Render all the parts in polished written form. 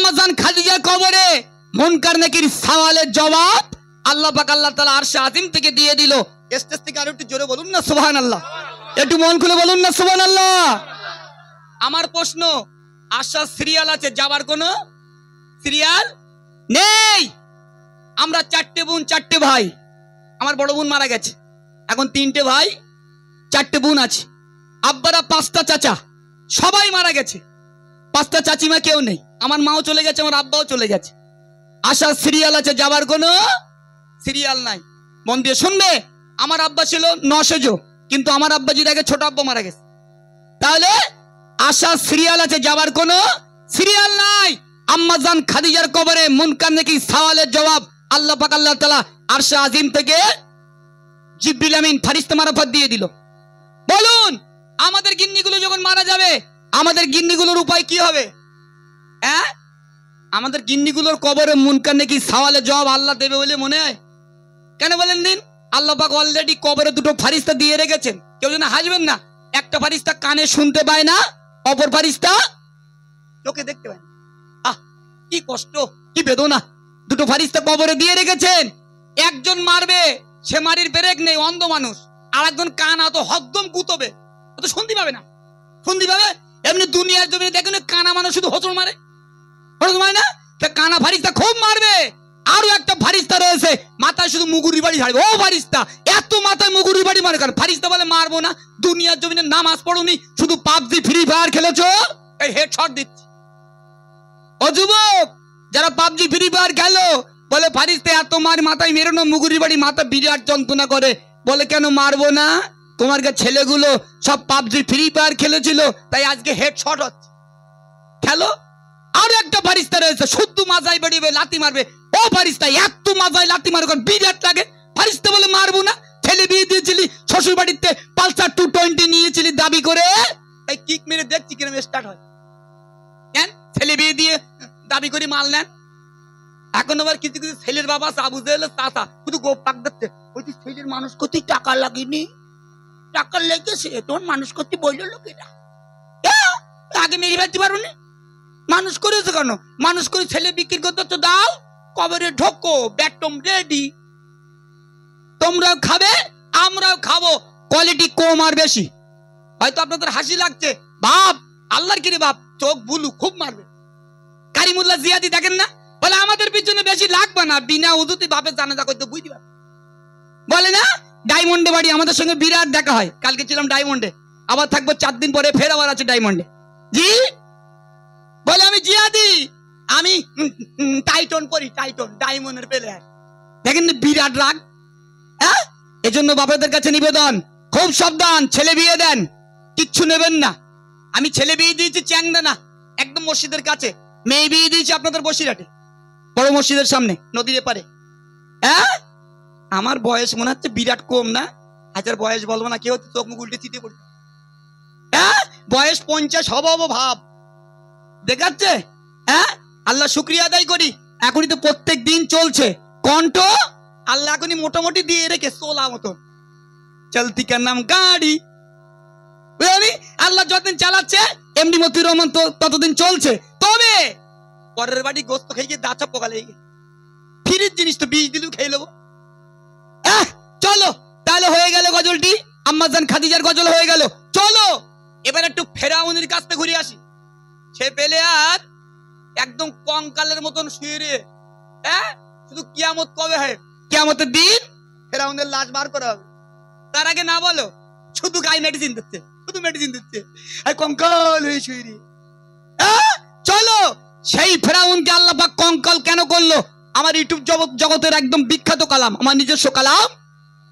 আম্মাজান খাদিজার কবরে মুনকার নাকির সওয়ালের জবাব আল্লাহ পাক আল্লাহ তাআলা আরশে আজিম থেকে দিয়ে দিল। স্টেজ থেকে আরো একটু জোরে বলুন না সুবহানাল্লাহ, একটু মন খুলে বলুন না সুবহানাল্লাহ। আমার প্রশ্ন, আশা সিরিয়াল আছে, যাবার কোনো সিরিয়াল নেই। আমরা 4টে বোন 4টে ভাই, আমার বড় বোন মারা গেছে, এখন 3টে ভাই 4টে বোন আছে। আব্বারা 5টা চাচা, সবাই মারা গেছে। 5টা চাচিমা কেউ নেই, আমার মাও চলে গেছে, আমার আব্বাও চলে গেছে। আশা সিরিয়াল আছে, যাবার কোনো সিরিয়াল নাই। মন দিয়ে শুনবে, আমার আব্বা ছিল 900 কিন্তু আমার আব্বাজির আগে ছোট আব্বা মারা গেছে। তাহলে আশা সিরিয়াল আছে, যাবার কোনো সিরিয়াল নাই। আম্মাজান খাদিজার কবরে মুনকার নাকির সওয়ালের জবাব আল্লাহ পাক আল্লাহ তাআলা আরশে আজিম থেকে জিবরিল আমিন ফেরেশতা মারফত দিয়ে দিল। বলুন, আমাদের গিন্নিগুলো যখন মারা যাবে, আমাদের গিন্নিগুলোর উপায় কি হবে? হ্যাঁ, আমাদের গিন্নিগুলোর কবরে মুনকার নাকির সওয়ালের জবাব আল্লাহ দেবে বলে মনে হয়? কেন বলেন দিন? আল্লাহ পাক অলরেডি কবরে 2টো ফেরেশতা দিয়ে রেখেছেন। কেউ যেন হাসবেন না। একটা ফেরেশতা কানে শুনতে পায় না, অপর ফেরেশতা চোখে দেখতে পায় না। কি কষ্ট, কি বেদনা। 2টো ফেরেশতা কবরে দিয়ে রেখেছেন। একজন মারবে, সে মারির ব্রেক নেই, অন্ধ মানুষ। আর একজন কান আতো হকদম গুতবে, ও তো শুনতে পাবে না। শুনতে পাবে? এমনি দুনিয়ার জমিনে দেখুন কানা মানুষ শুধু হোঁচট মারে, হোঁচট মারে না? কানা ফেরেশতা খুব মারবে। আরো একটা ফেরেশতা রয়েছে, মাথায় শুধু মুগুরি বাড়ি ঝাড়বে। ও ফেরেশতা এত মাথায় মুগুরি বাড়ি মারে কারণ ফেরেশতা বলে মারবো না, দুনিয়ার জমিনে নামাজ পড়ুনি, শুধু পাবজি ফ্রি ফায়ার খেলেছো, এই হেডশট দিচ্ছি। ও যুবক, যারা পাবজি ফ্রি ফায়ার খেলো, বলে ফেরেশতা এত মার মাথায় মেরো না, মুগুরি বাড়ি মাথা বিরাট যন্ত্রণা করে। বলে কেন মারবো না? তোমার ছেলেগুলো সব পাবজি ফ্রি ফায়ার খেলেছিল, তাই আজকে হেডশট হচ্ছে, খেলো। আর একটা ফেরেশতা রয়েছে, শুদ্ধ মাজায় বেরিয়ে লাথি মারবে। ও ফেরেশতা এত মাজায় লাথি মারো কারণ বিরাট লাগে। ফেরেশতা বলে মারবো না, ছেলে বিয়ে দিয়েছিলি, শ্বশুর বাড়িতে পালসার 220 নিয়েছিলি দাবি করে, এই কিক মেরে দেখছি কিরম স্টার্ট হয়। কেন ছেলে বিয়ে দিয়ে দাবি করে মাল নেন? এখন আবার কিছু কিছু ছেলের বাবা আবু জেহেলের চাচা শুধু গোপ পাক দিচ্ছে, ওই ছেলের মানুষ করতে টাকা লাগেনি, টাকা লেগেছে, তোর মানুষ করতে বললো লোকেরা। আগে মেরে ফেলতে পারো না, মানুষ করেছে কেন? মানুষ করে ছেলে বিক্রি করতে তো দাও, কবরে ঢোকো, ব্যাটম রেডি, তোমরাও খাবে আমরাও খাবো, কোয়ালিটি কম আর বেশি। হয়তো আপনাদের হাসি লাগছে, বাপ আল্লাহর কিরে বাপ, চোখ বুলু খুব মারবে। কারিমুল্লাহ জিয়াদি দেখেন না, বলে আমাদের পিছনে বেশি লাগবে না, বিনা উজুতে বাপের জানাজা করতে বুঝতে পারবে। বলে না ডায়মন্ডে বাড়ি, আমাদের সঙ্গে বিরাট দেখা হয়। কালকে ছিলাম ডায়মন্ডে, আবার থাকবো 4 দিন পরে, ফের আবার আছে ডায়মন্ডে। জি বলে আমি জিয়াদি, আমি টাইটন পরি, টাইটন ডায়মন্ডের প্লেয়ার। দেখেন বিরাট রাগ। হ্যাঁ, এজন্য বাবাদের কাছে নিবেদন, খুব সাবধান, ছেলে বিয়ে দেন কিচ্ছু নেবেন না। আমি ছেলে বিয়ে দিয়েছি চ্যাংদানা, একদম মসজিদের কাছে। মেয়ে বিয়ে দিয়েছি আপনাদের বসিরহাটে, বড় মসজিদের সামনে, নদীর এপারে। হ্যাঁ, আমার বয়স মনে হচ্ছে বিরাট কম না? হাজার বয়স বলবো না, কেউ চোখ মুখ উল্টে চিতে পড়বে। হ্যাঁ, বয়স 50 হবো ভাব দেখাচ্ছে। হ্যাঁ, আল্লাহ শুকরিয়া আদায় করি, এখনই তো প্রত্যেক দিন চলছে কণ্ঠ। আল্লাহ এখনই মোটামুটি দিয়ে রেখে চলা মতন, চলতি কার নাম গাড়ি। বুঝলি, আল্লাহ যতদিন চালাচ্ছে এমনি মতিউর রহমান তো ততদিন চলছে। তবে পরের বাড়ি গোস্ত খেয়ে গিয়ে দাঁচা পোকা লেগে, ফিরির জিনিস তো বীজ দিলেও খেয়ে নেবো। চলো তাহলে হয়ে গেল গজলটি, আম্মাজান খাদিজার গজল হয়ে গেল। চলো এবার একটু ফেরাউনের কাছ থেকে ঘুরে আসি। সে পেলে আর একদম কঙ্কালের মতন শুয়ে রে। হ্যাঁ, শুধু কিয়ামত কবে হয়? কিয়ামতের দিন ফেরাউনের লাশ বার করা হবে। তার আগে না বলো, শুধু গায়ে মেডিসিন দিচ্ছে, শুধু মেডিসিন দিচ্ছে, আর কঙ্কাল হয়ে শুয়ে রে। চলো সেই ফেরাউনকে আল্লাহ পাক কঙ্কাল কেন করলো? আমার ইউটিউব জগতের একদম বিখ্যাত কালাম, আমার নিজস্ব কালাম।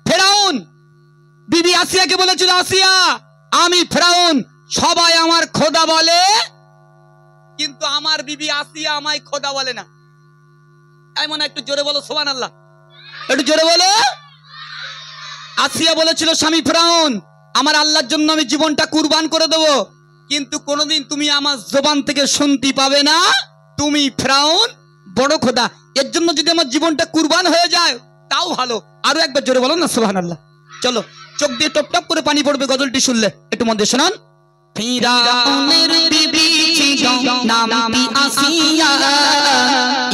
ফেরাউন বিবি আসিয়াকে বলেছিল, আসিয়া আমি ফেরাউন, সবাই আমার খোদা বলে, কিন্তু আমার বিবি আসিয়া আমায় খোদা বলে না। এমন একটু জোরে বলো সুবহানাল্লাহ, একটু জোরে বলো। আসিয়া বলেছিল স্বামী ফেরাউন, আমার আল্লাহর জন্য আমি জীবনটা কুরবান করে দেবো, কিন্তু কোনোদিন তুমি আমার জবান থেকে শুনতে পাবে না তুমি ফেরাউন বড় খোদা। এর জন্য যদি আমার জীবনটা কুরবান হয়ে যায় তাও ভালো। আরো একবার জোরে বলো না সুবহানাল্লাহ। চলো, চোখ দিয়ে টপ টপ করে পানি পড়বে গজলটি শুনলে, একটু মন দিয়ে শোনান। ফিরাউনের বিবি ছিল নামটি আসিয়া,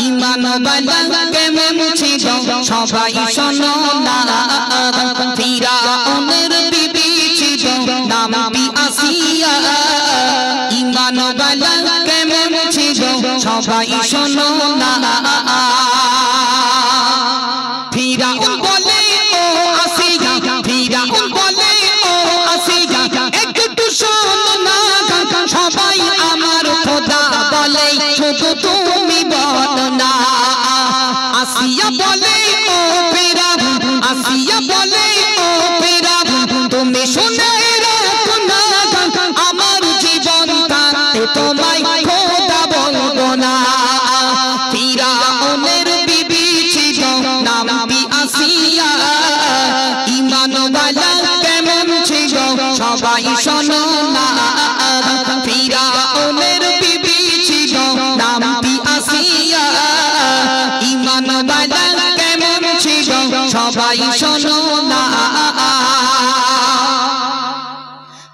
ঈমান ওয়ালা কেমন ছিল সবাই শোনো না। ফিরাউনের বিবি ছিল নামটি আসিয়া, ঈমান ওয়ালা কেমন ছিল সবাই শোনো না। ফিরাউন বলে ও আসিয়া, ফিরাউন বলে ও আসিয়া, একটু শোনো না সবাই আমার খোদা বলে শুধু তুমি বলো না। আসিয়া বলে ও ফিরাউন, আসিয়া বলে ও ফিরাউন, তুমি শুনে রাখো না আমার জীবন থাকতে তোমায় খোদা বলবো না। ফিরাউনের বিবি ছিল নামটি আসিয়া, ঈমান ওয়ালা কেমন ছিল সবাই শোনো না। ফিরাউনের বিবি ছিল নামটি আসিয়া, ঈমান ওয়ালা কেমন ছিল সবাই শোনো না।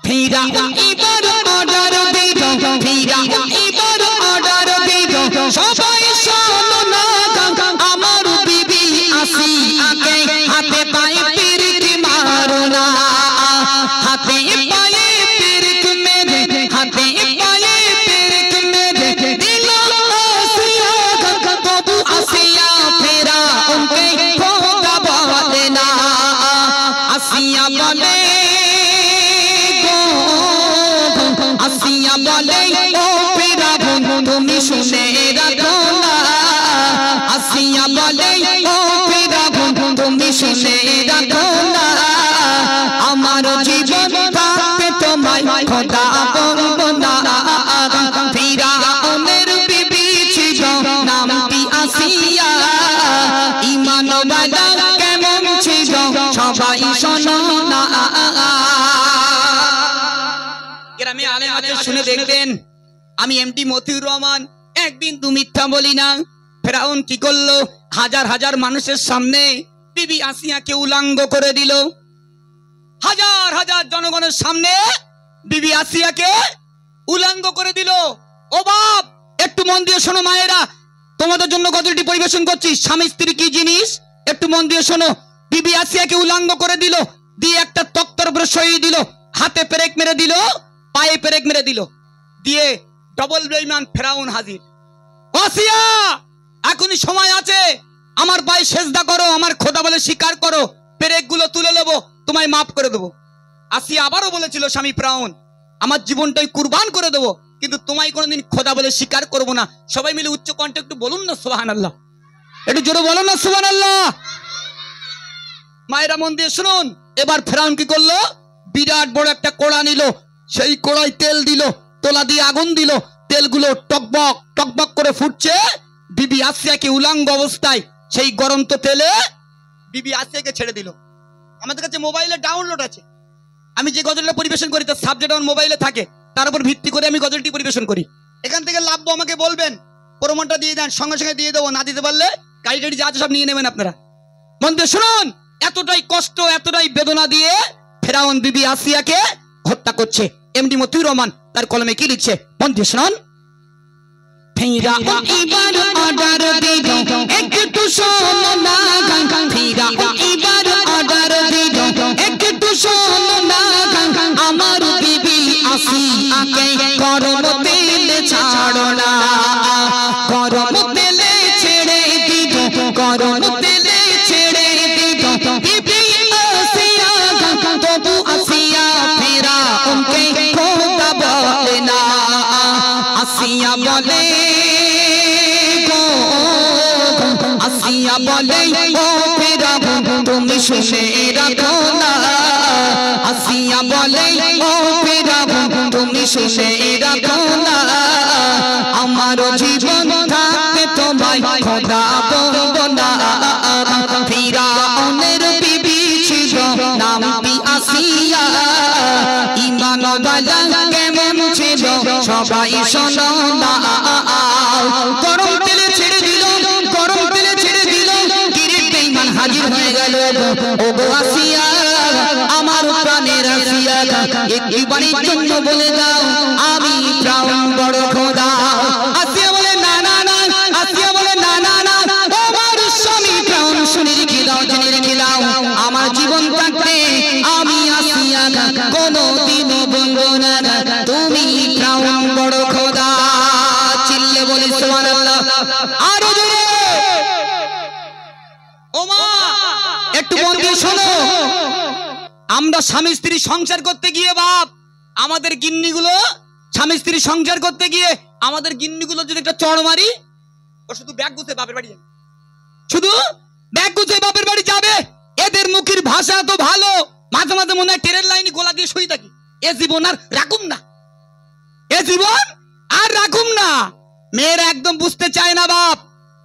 ফিরাউন এবার অর্ডার দিল, ফিরাউন এবার অর্ডার দিল, সবাই শোনো না আমার বিবি আসিয়াকে হাতে পায়ে পিরিক মারো না। হাতে পায়ে পিরিক মেরে, হাতে পায়ে পিরিক মেরে দিল আসিয়া, তবু আসিয়া ফিরাউনকে খোদা বলে না। আসিয়া বলে আসিয়া বলে ও ফিরাউন তুমি শুনে রাখো না। আসিয়া বলে ও ফিরাউন তুমি শুনে রাখো না, আমার জীবন থাকতে তোমায় খোদা বলবো না। ফিরাউনের বিবি ছিল নামটি আসিয়া, ঈমান ওয়ালা কেমন ছিল সবাই শোনো না। গ্রামে আলেম আছে শুনে দেখবেন, আমি এমডি মতিউর রহমান একদিন দু মিথ্যা বলি না। ফেরাউন কি করলো, হাজার হাজার মানুষের সামনে বিবি আসিয়াকে উলঙ্গ করে দিল। হাজার হাজার জনগণের সামনে বিবি আসিয়াকে উলঙ্গ করে দিল। ও বাপ একটু মন দিয়ে শোনো, মায়েরা তোমাদের জন্য গজলটি পরিবেশন করছি। স্বামী স্ত্রী কি জিনিস একটু মন দিয়ে শোনো। বিবি আসিয়াকে উলঙ্গ করে দিল, দিয়ে একটা তক্তার উপরে সরিয়ে দিল, হাতে পেরেক মেরে দিল, পায়ে পেরেক মেরে দিল, দিয়ে ডবল বেঈমান ফেরাউন হাজির। আসিয়া এখনই সময় আছে, আমার পায়ে সেজদা করো, আমার খোদা বলে স্বীকার করো, পেরেক গুলো তুলে নেবো, তোমায় মাফ করে দেবো। আসিয়া আবারও বলেছিল স্বামী ফেরাউন আমার জীবনটাই কুরবান করে দেবো, কিন্তু তোমায় কোনোদিন খোদা বলে স্বীকার করবো না। সবাই মিলে উচ্চ কণ্ঠে একটু বলুন না সুবহানাল্লাহ, একটু জোরে বলুন না সুবহানাল্লাহ। মায়েরা মন দিয়ে শুনুন। এবার ফেরাউন কি করলো, বিরাট বড় একটা কোড়া নিল, সেই কোড়ায় তেল দিল, তোলা দিয়ে আগুন দিল, তেলগুলো টকবক টকবক করে ফুটছে। বিবি আসিয়াকে উলঙ্গ অবস্থায় সেই গরম তো তেলে বিবি আসিয়াকে ছেড়ে দিল। আমাদের কাছে মোবাইলে ডাউনলোড আছে, আমি যে গজলটা পরিবেশন করি তার সাবজেক্ট আমার মোবাইলে থাকে, তার উপর ভিত্তি করে আমি গজলটি পরিবেশন করি। এখান থেকে লাভ আমাকে বলবেন, প্রমাণটা দিয়ে দেন, সঙ্গে সঙ্গে দিয়ে দেবো, না দিতে পারলে গাড়ি টাড়ি যা আছে সব নিয়ে নেবেন আপনারা। মন দিয়ে শুনুন, এতটাই কষ্ট এতটাই বেদনা দিয়ে ফেরাউন বিবি আসিয়াকে হত্যা করছে। এমডি মতিউর রহমান তার কলমে কি লিখছে মন দিয়ে শুনুন। ফিরাউন এবার অর্ডার দিল, একটু শোনো না। ফিরাউন এবার অর্ডার দিল, একটু শোনো না। আমার বিবি আসিয়াকে গরম তেলে ছাড়ো না, গরম তেলে ছেড়ে দিল, গরম তেলে ছেড়ে দিল বিবি আসিয়া, তবু আসিয়া ফিরাউনকে খোদা বলে না। আসিয়া বলে আসিয়া বলে ও ফিরাউন তুমি শুনে রাখো না। আসিয়া বলে ও ফিরাউন তুমি শুনে রাখো না, আমার জীবন থাকতে তোমায় খোদা বলবো না। ফিরাউনের বিবি ছিল নামটি আসিয়া, ঈমান ওয়ালা কেমন ছিল সবাই শোনো না। গরম তেলে ছেড়ে দিল, গরম তেলে ছেড়ে দিল, কিরিট বেঈমান হাজির হয়ে গেল। ওগো আসিয়া আমার প্রাণের আসিয়া, একটি বাড়ির জন্য বলে দাও আরো জোরে ও মা একটু মন দিয়ে শোনো। আমরা স্বামী স্ত্রী সংসার করতে গিয়ে বাপ আমাদের গিন্নিগুলো স্বামী স্ত্রী সংসার করতে গিয়ে আমাদের গিন্নিগুলো যদি একটা চড় মারি, ও শুধু ব্যাগ গুছে বাপের বাড়ি যাবে, শুধু ব্যাগ গুছে বাপের বাড়ি যাবে। এদের মুখের ভাষা তো ভালো, মাঝে মাঝে মনে হয় ট্রেনের লাইনে গোলা দিয়ে শুই থাকি। এ জীবন আর রাখুম না, এ জীবন আর রাখুম না। মেয়েরা একদম বুঝতে চায় না বাপ।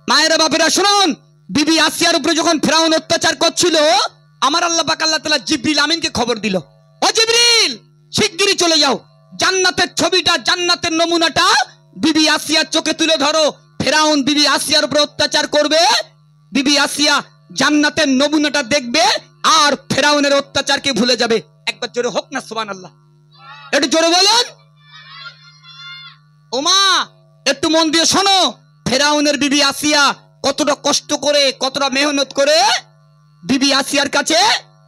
মায়েরা বাপেরা শুনুন, বিবি আসিয়ার উপরে যখন ফেরাউন অত্যাচার করছিল, আমার আল্লাহ পাক আল্লাহ তাআলা জিবরিল আমিনকে খবর দিল, ও জিবরিল শিগগিরই চলে যাও, জান্নাতের ছবিটা জান্নাতের নমুনাটা বিবি আসিয়ার চোখে তুলে ধরো। ফেরাউন বিবি আসিয়ার উপরে অত্যাচার করবে, বিবি আসিয়া জান্নাতের নমুনাটা দেখবে আর ফেরাউনের অত্যাচারকে ভুলে যাবে। একবার জোরে হোক না সুবহানাল্লাহ, একটু জোরে বলুন। ওমা একটু মন দিয়ে শোনো, ফেরাউনের বিবি আসিয়া কতটা কষ্ট করে কতটা মেহনত করে বিবি আসিয়ার কাছে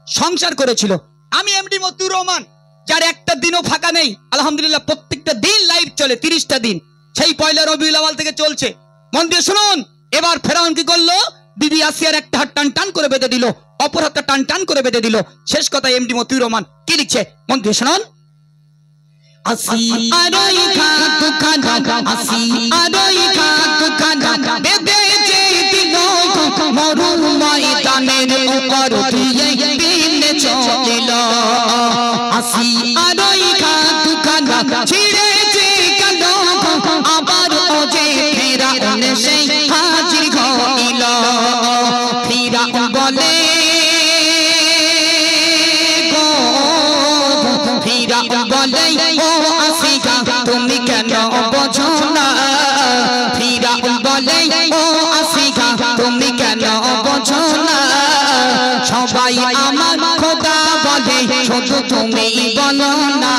সংসার করেছিল। আমি এমডি মতিউর রহমান, যার একটা দিনও ফাঁকা নেই, আলহামদুলিল্লাহ প্রত্যেকটা দিন লাইভ চলে, 30টা দিন, সেই পয়লা রবিউল আউয়াল থেকে চলছে। মন দিয়ে শুনুন, এবার ফেরাউন কি করলো, বিবি আসিয়ার একটা হাত টান টান করে বেঁধে দিল, অপর হাতটা টান টান করে বেঁধে দিল। শেষ কথা এমডি মতিউর রহমান কি লিখছে, মন দিয়ে শুনুন। আসিয়ারই খাতুখানা, আসিয়ারই খাতুখানা বেঁধেছে দিল, মরু ময়দানের উপর দিয়ে বিনে চলিল। আসিয়ারই খাতুখানা ছিঁড়েছে গেল, আবার ও যে ফেরাউন সেই হাজির হইল। ফেরাউন বলে গো, ফেরাউন বলে ও আসিয়া তুমি কেন বোঝো না, ফেরাউন বলে ও আসিয়া তুমি কেন বোঝো না, সবাই আমার খোদা বলে শুধু তুমি বলো না।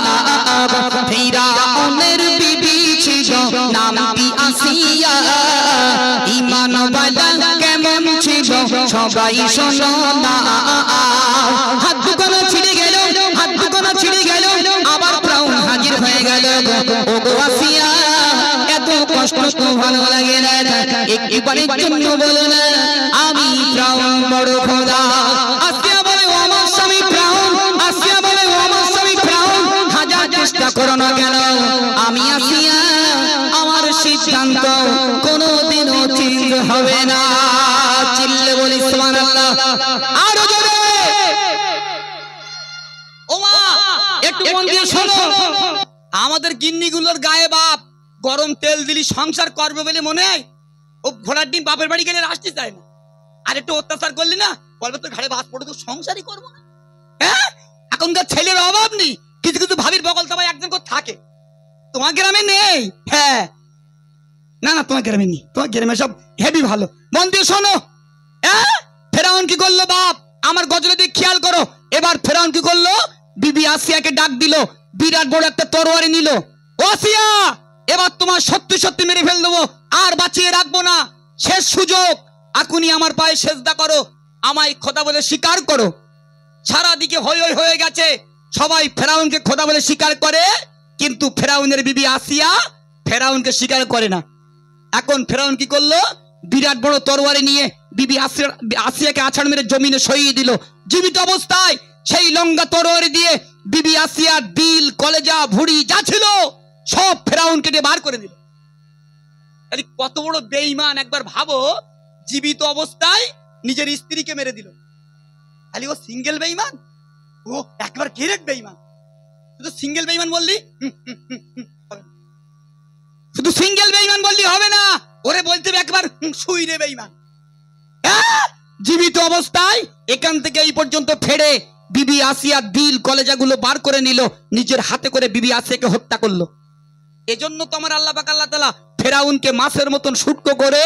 ফেরাউনের বিবি ছিল নামটি আসিয়া, ঈমানওয়ালা কেমন ছিল সবাই শোনো না। হাত দুখানা ছিঁড়ে গেল, হাত দুখানা ছিঁড়ে গেল, আবার ফেরাউন হাজির হয়ে গেল। ও গো আসিয়া এত কষ্ট তো ভালো লাগে না, একবারের জন্য বলো না আমি ফেরাউন বড় খোদা। আসিয়া বলে ও আমার স্বামী ফেরাউন, আসিয়া বলে ও আমার স্বামী ফেরাউন, হাজার চেষ্টা করো না কেন আমি আসিয়া আমার সিদ্ধান্ত কোনোদিনও চেঞ্জ হবে না। চিল্লে বলি সুবহানাল্লাহ, আরো জোরে। ওমা একটু মন দিয়ে শোনো, আমাদের গিন্নিগুলোর গায়ে বাপ গরম তেল দিলি সংসার করবে বলে মনে হয়, ও ঘোড়ার ডিম বাপের বাড়ি গেলে আসতে চায় না। আর একটু অত্যাচার করলি না বলবে তোর ঘাড়ে বাস পড়ে, তো সংসারই করবো না। হ্যাঁ এখনকার ছেলের অভাব নেই, কিছু কিছু ভাবির বগল তবাই একজন করে থাকে, তোমার গ্রামে নেই। হ্যাঁ না না তোমার গ্রামে নেই, তোমার গ্রামে সব হেভি ভালো। মন দিয়ে শোনো, ফেরাউন কি করলো বাপ আমার গজলে দিয়ে খেয়াল করো। এবার ফেরাউন কি করলো, বিবি আসিয়াকে ডাক দিল, বিরাট বড় একটা তরবারি নিল। ও আসিয়া এবার তোমার সত্যি সত্যি মেরে ফেল দেবো, আর বাঁচিয়ে রাখবো না, শেষ সুযোগ, এখনই আমার পায়ে সেজদা করো, আমায় খোদা বলে স্বীকার করো। সারা দিকে হই হই হয়ে গেছে, সবাই ফেরাউনকে খোদা বলে স্বীকার করে, কিন্তু ফেরাউনের বিবি আসিয়া ফেরাউনকে স্বীকার করে না। এখন ফেরাউন কি করলো, বিরাট বড় তরবারি নিয়ে বিবি আসিয়াকে আছাড় মেরে জমিনে সরিয়ে দিল। জীবিত অবস্থায় সেই লঙ্গা তরবারি দিয়ে বিবি আসিয়ার দিল কলেজা ভুঁড়ি যা ছিল সব ফেরাউন কেটে বার করে দিল। কত বড় বেঈমান একবার ভাবো, জীবিত অবস্থায় নিজের স্ত্রীকে মেরে দিল। খালি ও সিঙ্গেল বেঈমান, ও একবার গ্রেট বেঈমান। শুধু সিঙ্গেল বেঈমান বললি শুধু সিঙ্গেল বেঈমান বললি হবে না, ওরে বলতে হবে একবার সুইরে বেঈমান। জীবিত অবস্থায় এখান থেকে এই পর্যন্ত ফেড়ে বিবি আসিয়ার দিল কলেজাগুলো বার করে নিল, নিজের হাতে করে বিবি আসিয়াকে হত্যা করলো। এজন্য তো আমার আল্লাহ পাক আল্লাহ তাআলা ফেরাউনকে মাছের মতন শুটকো করে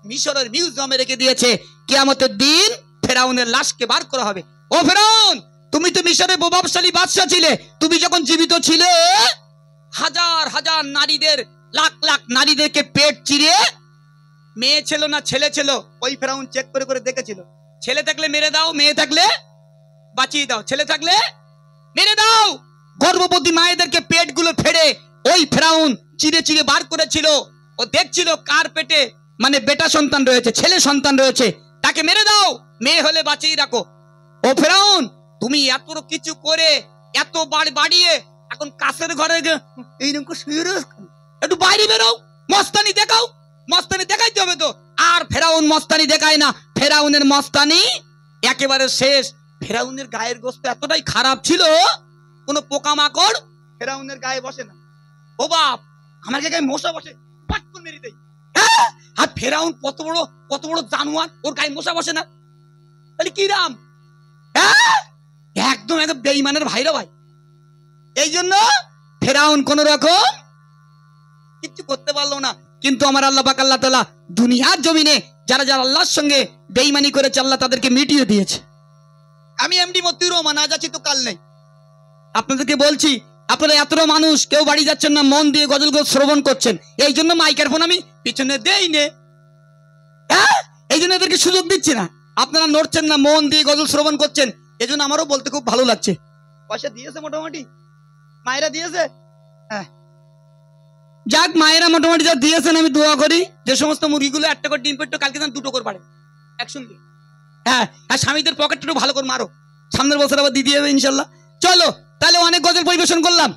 মিশরের মিউজিয়ামে রেখে দিয়েছে। কিয়ামতের দিন ফেরাউনের লাশকে বার করা হবে। ও ফেরাউন, তুমি তো মিশরের প্রভাবশালী বাদশা ছিলে, তুমি যখন জীবিত ছিলে হাজার হাজার নারীদের, লাখ লাখ নারীদেরকে পেট চিরে, মেয়ে ছিল না ছেলে ছিল, ওই ফেরাউন চেক করে করে দেখেছিল। ছেলে থাকলে মেরে দাও, মেয়ে থাকলে বাঁচিয়ে দাও, ছেলে থাকলে মেরে দাও। গর্ভবতী মায়েদেরকে পেটগুলো ফেড়ে ওই ফেরাউন চিরে চিরে বার করেছিল। ও দেখছিল কার পেটে মানে বেটা সন্তান রয়েছে, ছেলে সন্তান রয়েছে, তাকে মেরে দাও, মেয়ে হলে বাঁচিয়ে রাখো। ও ফেরাউন, তুমি এত কিছু করে এত বাড়িয়ে এখন কাছের ঘরে এইরকম শুয়ে রয়েছে, একটু বাইরে বেরো, মস্তানি দেখাও, মস্তানি দেখাইতে হবে তো। আর ফেরাউন মস্তানি দেখায় না, ফেরাউনের মস্তানি একেবারে শেষ। ফেরাউনের গায়ের গোস্ত এতটাই খারাপ ছিল, কোনো পোকামাকড় ফেরাউনের গায়ে বসে না। ও বাপ, আমার গায়ে মশা বসে, পাট করে মেরে দেয়। হ্যাঁ, আর ফেরাউন কত বড় জানোয়ার, ওর গায়ে মশা বসে না, তাহলে কি রাম? হ্যাঁ, একদম বেঈমানের ভাইরা ভাই। এই জন্য ফেরাউন কোন রকম কিচ্ছু করতে পারলো না। কিন্তু আমার আল্লাহ পাক আল্লাহ তাআলা দুনিয়ার জমিনে যারা যারা আল্লাহর সঙ্গে বেঈমানি করেছে, আল্লাহ তাদেরকে মিটিয়ে দিয়েছে। আমি এমডি মতিউর রহমান, আজ আছি তো কাল নেই। আপনাদেরকে বলছি, আপনারা এতটা মানুষ কেউ বাড়ি যাচ্ছেন না, মন দিয়ে গজল শ্রবণ করছেন, এই জন্য মাইকের ফোন আমি পিছনে দেই নে। হ্যাঁ, এই জন্য এদেরকে সুযোগ দিচ্ছি না। আপনারা নড়ছেন না, মন দিয়ে গজল শ্রবণ করছেন, এই জন্য আমারও বলতে খুব ভালো লাগছে। পয়সা দিয়েছে মোটামুটি, মায়েরা দিয়েছে। হ্যাঁ, যাক, মায়েরা মোটামুটি যা দিয়েছেন আমি দোয়া করি যে সমস্ত মুরগিগুলো একটা করে ডিম পেট্টো কালকে যেন 2টো করে পারে একসঙ্গে। হ্যাঁ, আর স্বামীদের পকেটটা একটু ভালো করে মারো, সামনের বছর আবার দিতে হবে ইনশাল্লাহ। চলো তাহলে, অনেক গজল পরিবেশন করলাম।